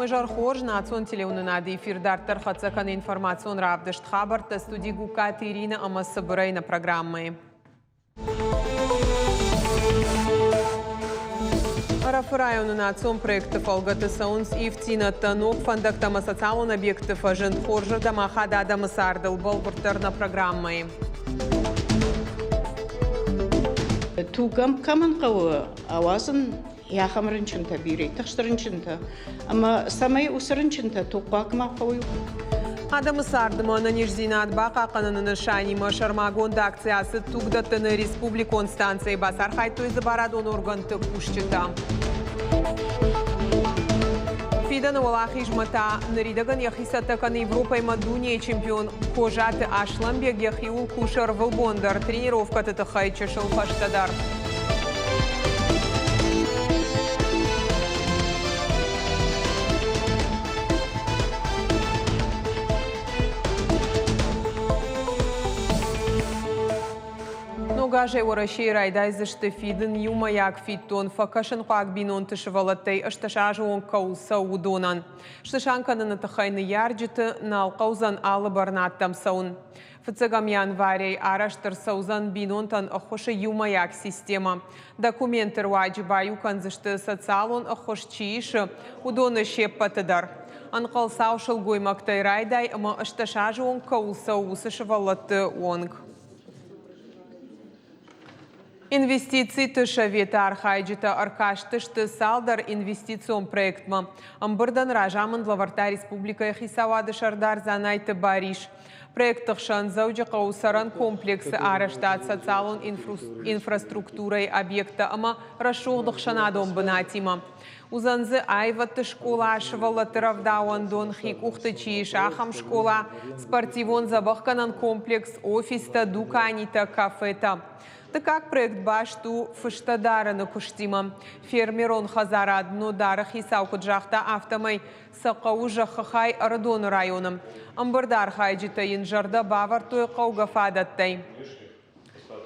Мажар хож национ телеунынады эфирдартар хацакан информацион равдышт хабарта студии Гукат Ирина Амасабурайна программы. Рафрайону национ проектов алгаты саунс ифтина танок фандактама социалон объектов ажен хоржар дамахада адамасардыл болбуртарна программы. Тугам каман қауы ауасын яхамрынчынта бирей тахштырынчынта, ама самай усырынчынта тоқпақма қауы. Адамасардыма на нижзинат бақа қанынын шанима шармагонда акциясы тугдаттыны республикон станции басар хайтойзы барадон органты кушчыта. Фидан Валахи жмата наридаган яхисатакан Европа и Мадуния чемпион Кожаты Ашламбег яхиул Кушар Валбондар. Тренировка Татахай Чешел Паштадар. Гаже урашей райдайзышты фиден юмаяк фиттон факашын қуак бинон тышывалаттай ышташажы он кауса удонан. Шташанканы тахайны ярджыты налқаузан алы барнаттам саун. Фцегам январей араштыр саузан бинонтан охоша юмаяк система. Документер ваджибаю канзышты социалон охош чиишы удоны шеппатыдар. Анқал саушыл гоймактай райдай ама ышташажы он кауса усышывалатты онг. Инвестиции тышавета архайджита аркаштышты салдар инвестицион проектма. Амбырдан ражамын лаварта республика Хисавады шардар занайты бариш. Проект шанзауджа қаусаран комплексы араштат социалон инфраструктурой объекта ама рашуғдық шанадон бынатима. Узанзы айваты школа ашывала тыравдауан дон хикухты чииш ахам школа, спортивон забахканан комплекс офиста дуканита кафета. Да как проект башту фыштадара на куштима. Фермерон хазара одно дара хисауку джахта автомай сақаужа хахай радон районом. Амбардар хайджита инжарда бавартуя қаугафадаттай.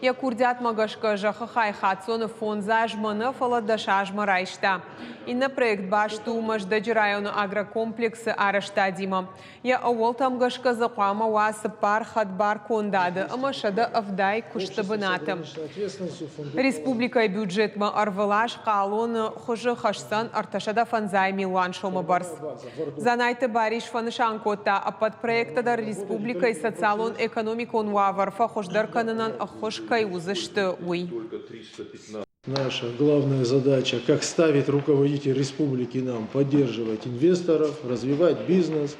Я курдят магашка жахахай хатсона фонза жмана фаладаша жмарайшта. И на проект башту маждаджи району агрокомплексы араштадима. Я ауалтам гашка заквама васа пар хадбар кондада, амашада авдай куштабанатам. Республика бюджетма арвалаш калон хожа хашсан арташада фанзай милуан шома барс. Занайте бариш фанышанкота, а под проекта дар республика и социалон экономикон ваварфа хождар кананан ахош. Наша главная задача, как ставит руководитель республики нам, поддерживать инвесторов, развивать бизнес.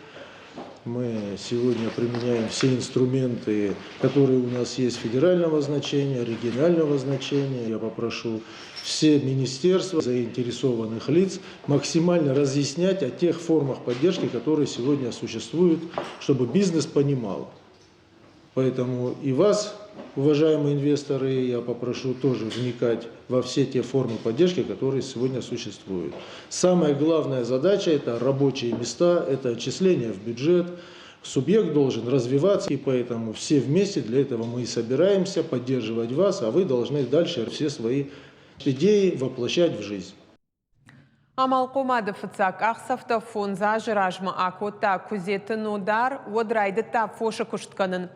Мы сегодня применяем все инструменты, которые у нас есть федерального значения, регионального значения. Я попрошу все министерства, заинтересованных лиц максимально разъяснять о тех формах поддержки, которые сегодня существуют, чтобы бизнес понимал. Поэтому и вас, уважаемые инвесторы, я попрошу тоже вникать во все те формы поддержки, которые сегодня существуют. Самая главная задача – это рабочие места, это отчисления в бюджет. Субъект должен развиваться, и поэтому все вместе для этого мы и собираемся поддерживать вас, а вы должны дальше все свои идеи воплощать в жизнь. Амалқомады фыцак ақсафта фонза жыражма акота кузеті нодар одрайды та фошы күштканын.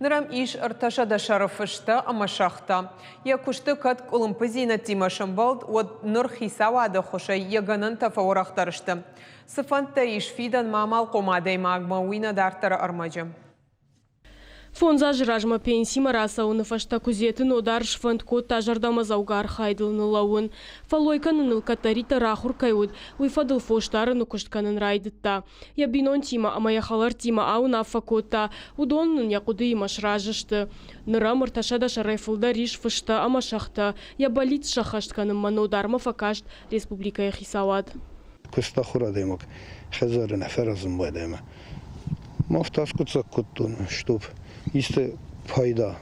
Нырам иш ырташада шарыфышты амашақта. Я күшті кат олымпызина тимашын балд од ныр хисавады хоша еганын тафаурақтарышты. Сыфантта иш фидан мамалқомады магма уина дартары армаджы. Фонза жыражма пенсима расауны фашта кузеті нодар шфантко тажардама заугар хайдылны лауын. Фалойканын ылкатарита рахур кайуд, уйфадыл фоштарыны күштканын райдытта. Я бинон тима, ама яхалар тима ауын афакота, удоннын якуды имаш ражышты. Нырам ырташада шарайфылда риш фышта ама шахта, я болит шахаштканын манодарма факашт республика яхисавад. Кыста хурадаймак, хазарына фаразым байдайма. Мафтас кутсак куттун, штуп. Işte fayda.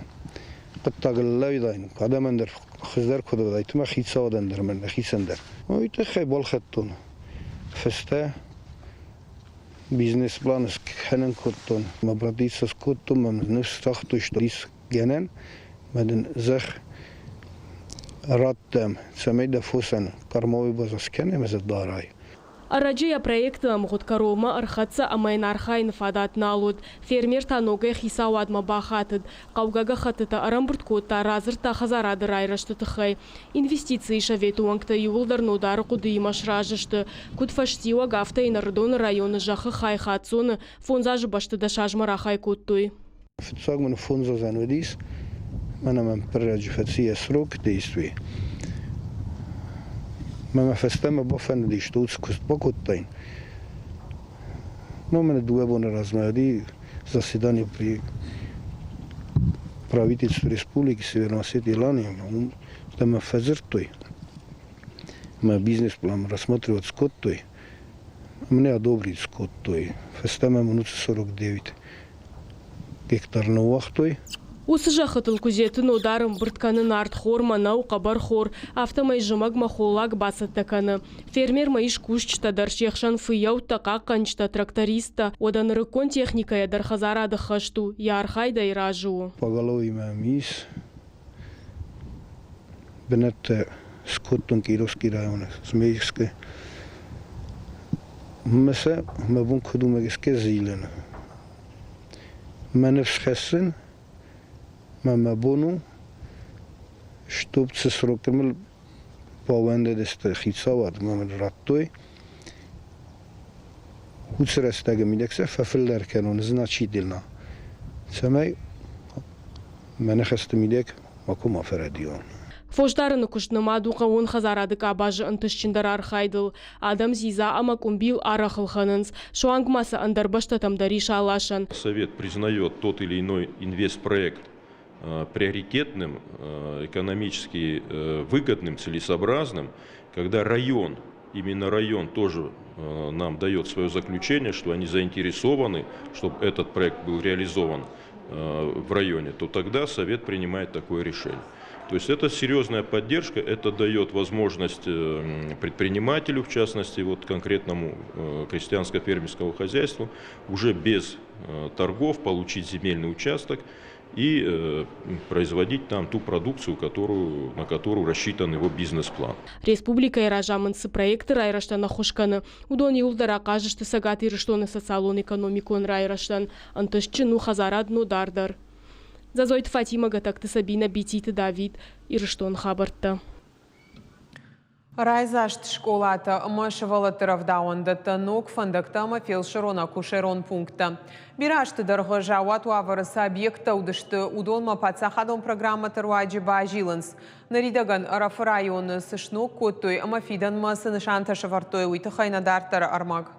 Qıttaqıllaydayn. Qadamandar xizlar kududayt ma xitsawadandir men xisandar. Oyta xaybol xattun. Festa biznes planı hanan kuttun. Mabradisas kuttun mam nefstaxtuş dis genen. Maden zah rattam samida fusan qarmovi bazas kene mezad daray. Араджия проекта мгуткарома архатса амайнархайн фадат налуд. Фермер таногэ хисауад мабахатыд. Каугага хатыта арамбурткота разырта хазарады райраштытыхай. Инвестиции шаветуангта юлдар нодары кудыймаш ражышты. Кудфаштива гафта инардон районы жахы хайхатсоны фонзажы баштыда шажмарахай куттуй. Официально фонза занведис. Манамам перераджифация срок действий. Мама фестема бофен диштуц кустпокоттайн. Момент дуэбон размади заседание при правительстве Республики Северной Осетии Лани. Там фазертой. Мы бизнес-план рассматривать скоттой. Мне одобрить скоттой. Фестема минут 49 гектар на вахтой. Осы жақытыл күзетін одарым біртканын арт хор манау қабар хор, автомай жымаг махолаг басыттаканы. Фермер маиш күшчтадар шехшан фыяу тақа қанчта тракториста, одан рыкон техникая дар хазарады хашту, ярхайда и ражу. Поголовый мамис, бенетте скоттон Кировский район, Змеевский. Месе, мабун кудумагиске зилен. Мене всхесен, мама бону, чтоб се сроками повенде десте хитсават, мама раттой. Хуцерестеге мидексе фафеллер керон значительно. Самай мене хесте мидек макума фередион. Фождарыны күшнымадуға он хазарадык абажы ынтышчындар архайдыл. Адам зиза амакумбил арахылханынс. Шуангмасы андарбаштатамдари шалашан. Совет признает тот или иной инвестпроект приоритетным, экономически выгодным, целесообразным, когда район, именно район тоже нам дает свое заключение, что они заинтересованы, чтобы этот проект был реализован в районе, то тогда Совет принимает такое решение. То есть это серьезная поддержка, это дает возможность предпринимателю, в частности вот конкретному крестьянско-фермерскому хозяйству, уже без торгов получить земельный участок и производить там ту продукцию, на которую рассчитан его бизнес-план. Республика иражамынсы проекты райраштана хошканы. Удон юлдара кажышты сагат ирыштоны социалон экономикон райраштан. Антышчыну хазарадну дардар. Зазойт Фатима гатакты Сабина бититы Давид ирыштон хабартта. Райзашт школата мышывалы тырывдаунды тынук фындықтамы фелшерона кушерон пункта. Бирашты дырғы жауат уавырысы объекта удышты удолма пацахадон программа тырваджи бажилынс. Наридаган арафы районы сышнук коттой амафидан масы нышанта шывартой уйты хайнадартары армаг.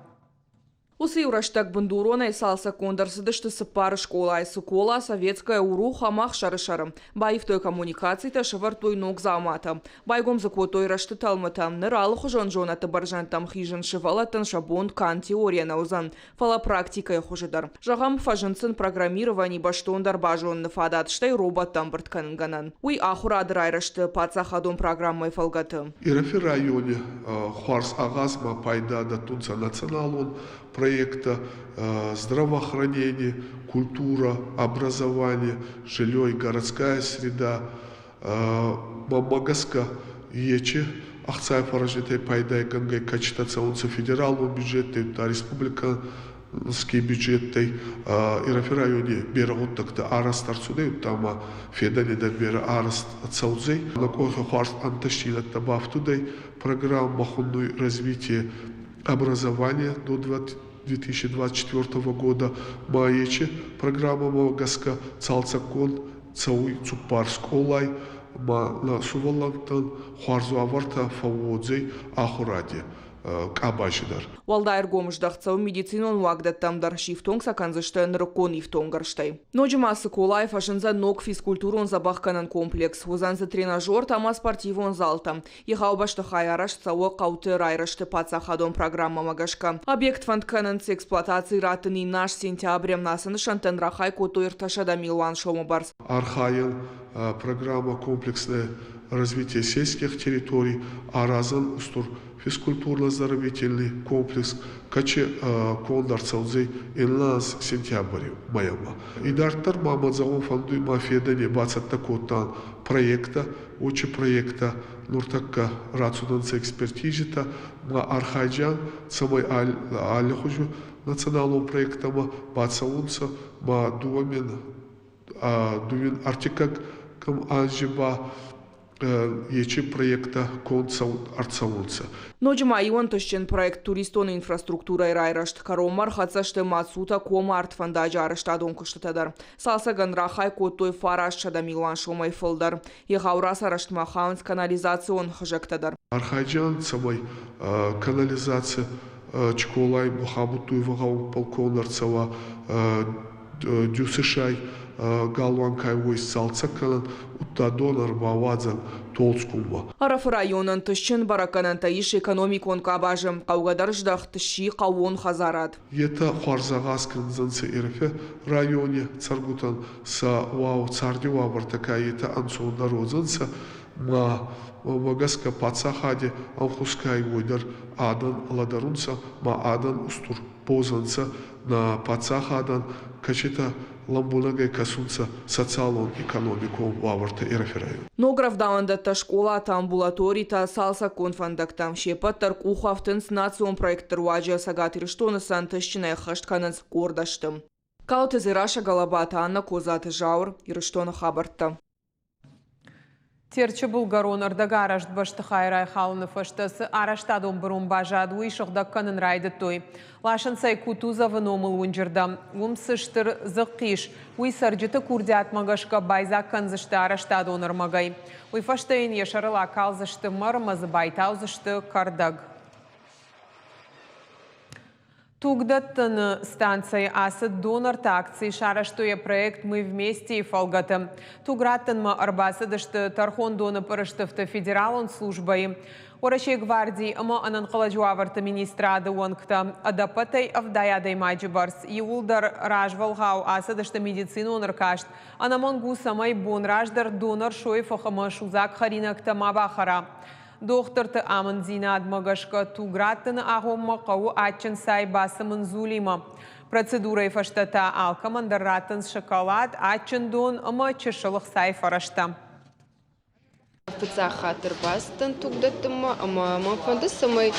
Осы юраштак бандурона и салса кондарсыдышты сыппары школа и сыкола советская уру хамах шары-шарым. Байв той коммуникации та шывар той ног заумата. Байгом зако той рашты талмата. Ныралы хужан жонаты баржан там хижан шывалатын шабон кан теория наузан. Фала практика я хужидар. Жагам фажынсын программирование баштондар бажон нафадат штай робот там бартканынганан. Уй ахурады райрашты пацахадон программой фалгаты. Ирафи районе Хуарс Агазма пайда да тунца националон проекта здравоохранение, культура, образование, жилье и городская среда, мамагаска ече, ахцай поражетай пайдай гангай качитационцы федерального бюджета, та республиканский бюджет, ирафи районе бера оттакта араст арцудей, тама федане да бера араст ацаудзей, на койха хуарс антащина табафтудей, программа хунной развития образования до 2024 года маече программа Магаска Цалцакон Цауй Цупарск Олай на Сувалантан Хуарзу Аварта Фаводзей Ахуради Кабашидар. Валдайр гомждахцау медицинон вагдаттамдар шифтонг саканзыштен рыкон ифтонгарштай. Ноджимасы колай фашинза ног физкультурон забахканан комплекс. Узанза тренажер тама спортивон залта. Ехаубашты хайараш цауы қауты райрашты пацахадон программа магашка. Объект фанткананцы эксплуатации ратыны наш сентябрем насыны шантен рахай котуир ташада милуан шомы барс. Архайын программа комплексная развития сельских территорий, аразан устур физкультурно-оздоровительный комплекс, каче кондар цаузей инлаз сентябрь майама. И дартар мамадзавон фанду мафедане бацатта котан проекта, очи проекта нуртакка рацунанца экспертизита, ма архайджан самой алихужу национального проекта ма бацаунца ма дуамен артикак кам анжиба ечи проекта концаут арцаунца. Ноджма Иван Тощен проект туристон инфраструктура и райрашт каромар хацашты мацута кома артфандажа араштадон кыштатадар. Салса ганрахай котой фараш шадамилан шомай фылдар. Егаурас араштмахаунс канализацион хажактадар. Архайджан самой канализация чколай мухабутуй вагау полконарцава дюсышай галванкай войс салцакалан уттадонар бавадзан толскумба. Араф районан тышчын бараканан таиш экономикон кабажым каугадар ждах тыши кауон хазарад. Ета харзагаскан занцы эрфе районе царгутан са вау цардива бартака ета ансо народзанца ма магаска пацахаде алхускай войдар адан ладарунца ма адан устур позанца на пацахадан качета ламбунагай касунца социалон экономику ваварта эрфераю. Нограв давандата школа та амбулаторий та салса конфандактам шепаттар кухафтынс национ проекттар ваджа сагатир штонасан тышчина хашткананс гордаштым. Каутези Раша Галабата Анна Козаты Жаур ирыштона хабарта. Терче Булгарон ардага арашт баштыхай райхалыны фаштасы араштадон бұрын бажаду ишықдаққанын райды той. Лашын сай кутузавын омыл унжырда. Умсыштыр зыққиш. Уй сарджыты курдят магашка байзаққан зышты араштадон армагай. Уй фаштайын ешарыла калзышты мармазы байтаузышты кардаг. Тугдаттын станции асыд донор такции шараштуя проект «Мы вместе» и фалгаты. Туграттын ма арбасыдышты тархон доны пырыштыфты федералон службай. Орашей гвардии ама ананқалажуаварты министрады онкта. Адапатай авдаядай маджибарс. Иулдар ражвалгау асыдышты медицину оныркашт. Анамангу самай бон раждар донор шойфах ама шузак харинакта мабахара. Доқтырты амын зинад магашка туграттыны ағомма қау атчын сай басымын зулима. Процедурай фаштата алкамандарраттын шоколад атчын дон ама чышылық сай фарашта. Пыцахатыр бастын тугдаттыма, ама мамфанды самай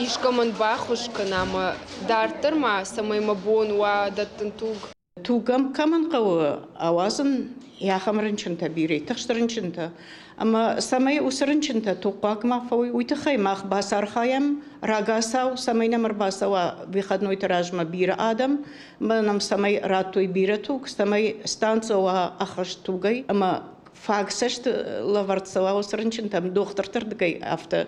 ишкаман бахушкан, ама дартырма самай мабонуа даттын туг. Тугам каман қауы ауазын яхамрынчынта бирей, тақштырынчынта. Ама самай усырынчынта туқпак махфауи уйтыхай мах басархаям рагасау самай намар басава выходной тиражма бира адам, нам самай ратуй бира туг, самай станцова ахаш тугай, ама факсашт лаварцала усырынчынтам доқтыртырдыгай авто.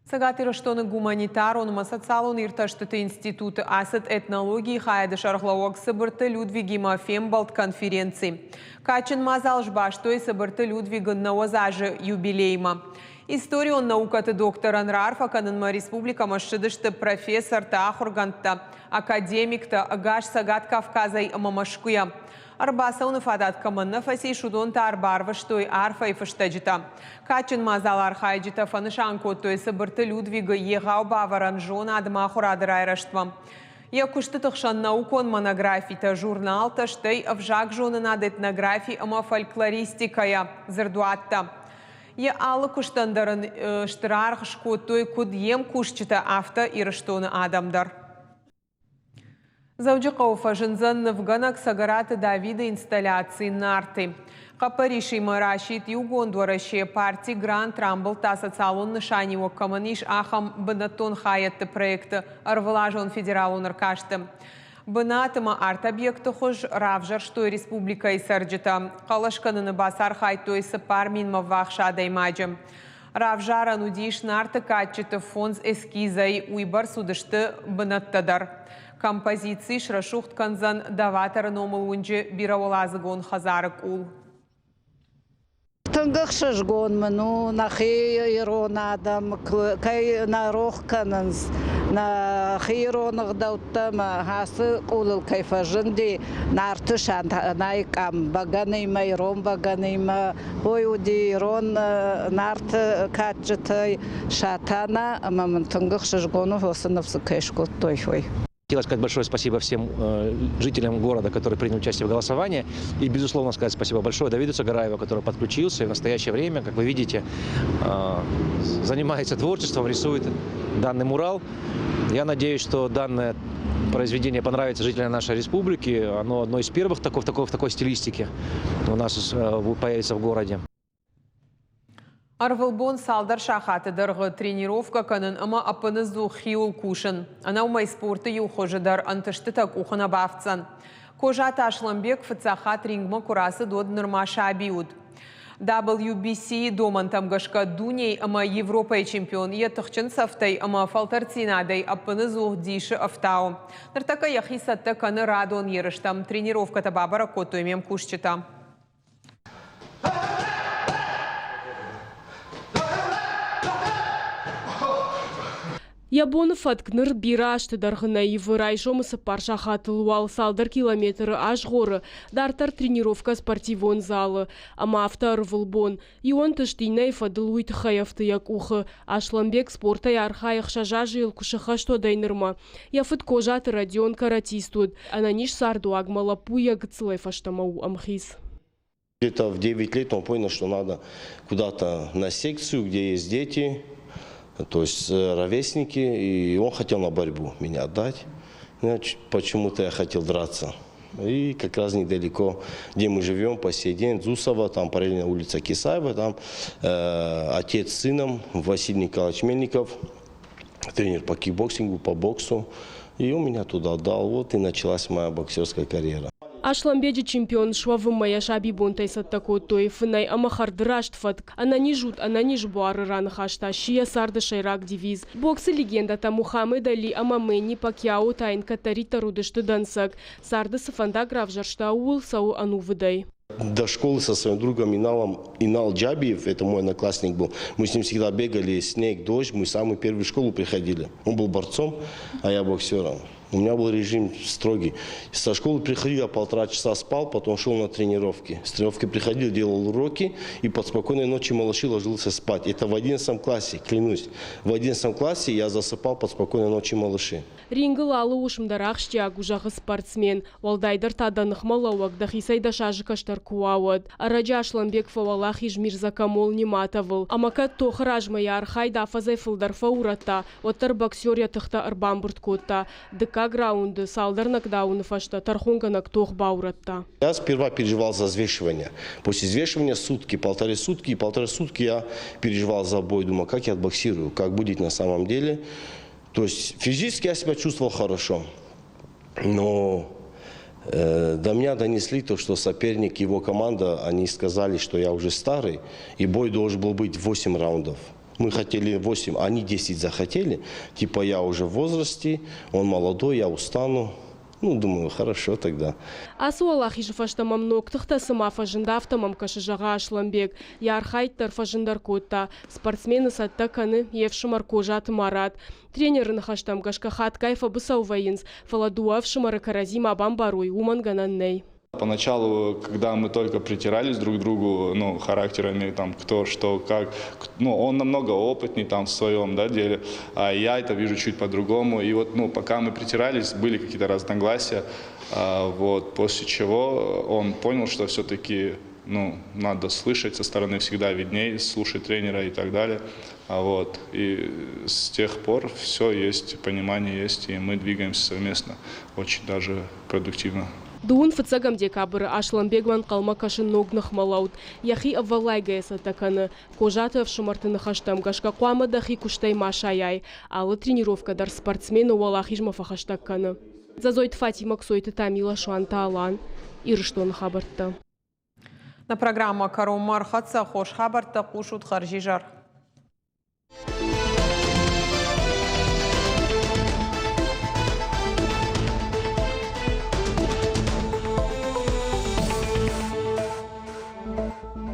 Сагатира штоны гуманитарон масацалон ирташтыты институты асыт этнологии хайды шархлауак сыбырты Людвигима Фембалт конференции. Качын мазал жбаштой сыбырты Людвигын науазажы юбилейма. Историон наукаты доктор Анрарфа канынма республика машыдышты профессор Тахурганта, академикта Агаш Сагат Кавказай Мамашкуя. Арбаса фадат каманна фасей шудон та арбарваштой арфа и фаштаджита. Качын мазал архайджита фанышан коттой сыбырты Людвига егау баваран жона адмахурады райраштва. Якушты тықшан наукон монографита журналта штай авжак жона над этнографии ама фольклористикая зырдуатта. Я алы куштандарын штырарх шкоттой кудьем кушчита авто и раштоны адамдар. Завджи қауфа жынзан Навганак сагараты Давида инсталляции нарты. Қапариши марашит югон двораше партии Гранд Рамбл та социалон нышаниво каманиш ахам бынатон хаятты проекты арвалажон федералон аркашты. Бынатыма арт-объекты хуж равжар, что республика и сарджита. Қалашканыны басар хайтой сыпар минма вахша даймаджым. Равжара нудиш нарты качеты фонз эскизай уйбар судышты бынаттадар. Композиции шрашухт канзан даватар номал унджи бирауалазыгон хазарык ул. тынгықшыш гонмыну, нахи иронадам, кай нарох кананс, на хиронық дауттама, хасы қулыл кайфажынди, нарты шантанайкам, баганыйма, ирон баганыйма, ойуди ирон нарты каджытай шатана, мамын тынгықшыш гону, осыновсы кайшкот тойхой. Хотелось сказать большое спасибо всем жителям города, которые приняли участие в голосовании. И, безусловно, сказать спасибо большое Давиду Сагараеву, который подключился и в настоящее время, как вы видите, занимается творчеством, рисует данный мурал. Я надеюсь, что данное произведение понравится жителям нашей республики. Оно одно из первых в такой стилистике у нас появится в городе. Арвылбон салдар шахаты дырғы тренировка канын ама апынызду хиул кушын. Ана умай спорты юхожыдар антышты так ухына бафтсан. Кожа Ташланбек фыцахат рингма курасы дод нырма шабиуд. WBC доман тамгашка дуней ама Европа чемпион етықчын сафтай ама фалтарцинадай апынызу диші афтау. Ныртака яхи сатта каны радон ерыштам тренировка табабара котуемем кушчыта. Ябонов аткныр бирашты дарғына евырай жомысы парша хатылуал салдар километры аж горы, дартар тренировка спортивон залы, ама автор вылбон. Ион тыштейнай фадылуйт хаяфты як ухы, Ашланбек спортай архаях шажа жил кушыха что дайнырма. Яфыт кожаты радион каратистуд, ананиш сарду агмала пуя гцлай фаштамау амхис. Где-то в 9 лет он понял, что надо куда-то на секцию, где есть дети, то есть ровесники, и он хотел на борьбу меня отдать. Почему-то я хотел драться. И как раз недалеко, где мы живем по сей день, Зусова, там параллельно улица Кисаева, там отец с сыном, Василий Николаевич Мельников, тренер по кикбоксингу, по боксу. И он меня туда отдал, вот и началась моя боксерская карьера. Ашланбеджи чемпион швавы моя шаби бонтайсат такой той фынай амахардырашт фатк. Она не жбуары раны хашта, шия сарды шайрак девиз. Боксы легенда-то Мухаммед Али Амамени Пакьяу тайн катарита рудышты дансак. Сарды сафанда гравжаршта уул сау ану выдай. До школы со своим другом Инал Джабиев, это мой одноклассник был, мы с ним всегда бегали, снег, дождь, мы самую первую школу приходили. Он был борцом, а я боксером. У меня был режим строгий. Со школы приходил, я 1,5 часа спал, потом шел на тренировки. С тренировки приходил, делал уроки, и под спокойной ночью малыши ложился спать. Это в 11 классе, клянусь. В 11 классе я засыпал под спокойной ночью малыши. Рингл алы ушымдарах штиагу жағы спортсмен. Валдайдар таданых малауак дахисайда шажы каштар куауад. Араджа Ашланбек фавалах ижмирза камол нематавыл. Амакат тохыр ажмая архайда фазай фылдар фаурата. Оттар боксер ятыхта арбамбурт котта. Граунды, салдар нокдауны фашта, тархунга нактох бауратта. Я сперва переживал за взвешивание. После взвешивания сутки, 1,5 сутки я переживал за бой. Думал, как я отбоксирую, как будет на самом деле. То есть физически я себя чувствовал хорошо. Но до меня донесли то, что соперник, его команда, они сказали, что я уже старый. И бой должен был быть 8 раундов. Мы хотели 8, они 10 захотели. Типа я уже в возрасте, он молодой, я устану. Ну, думаю, хорошо тогда. Асу Аллахи жифаштамам ноктыхта сама фажында автомам кашыжаға Ашланбек. Ярхайттар фажындар котта. Спортсмены сатта каны евшымар кожаты марат. Тренерын хаштам гашкахат кайфа бысау воинс. Фаладуав шымары каразим абам баруй, уман гананней. Поначалу, когда мы только притирались друг к другу, ну, характерами, там, кто, что, как, ну, он намного опытней там в своем, да, деле, а я это вижу чуть по-другому. И вот, ну, пока мы притирались, были какие-то разногласия, вот, после чего он понял, что все-таки, ну, надо слышать со стороны всегда виднее, слушать тренера и так далее, вот, и с тех пор все есть, понимание есть, и мы двигаемся совместно, очень даже продуктивно. Дуун фыцагам декабры Ашланбегван қалма кашын ногнах малаут. Яхи аввалай гайса таканы. Кожаты авшымартыны хаштам гашка қуамы дахи куштай машаяй. Алы тренировкадар спортсмены уалахижма фахаштакканы. Зазойт Фатима ксойты Тамила Шуанта Алан. Ирыштон хабарта. На программа «Каром Мархатса» хош хабарта кушут харжижар.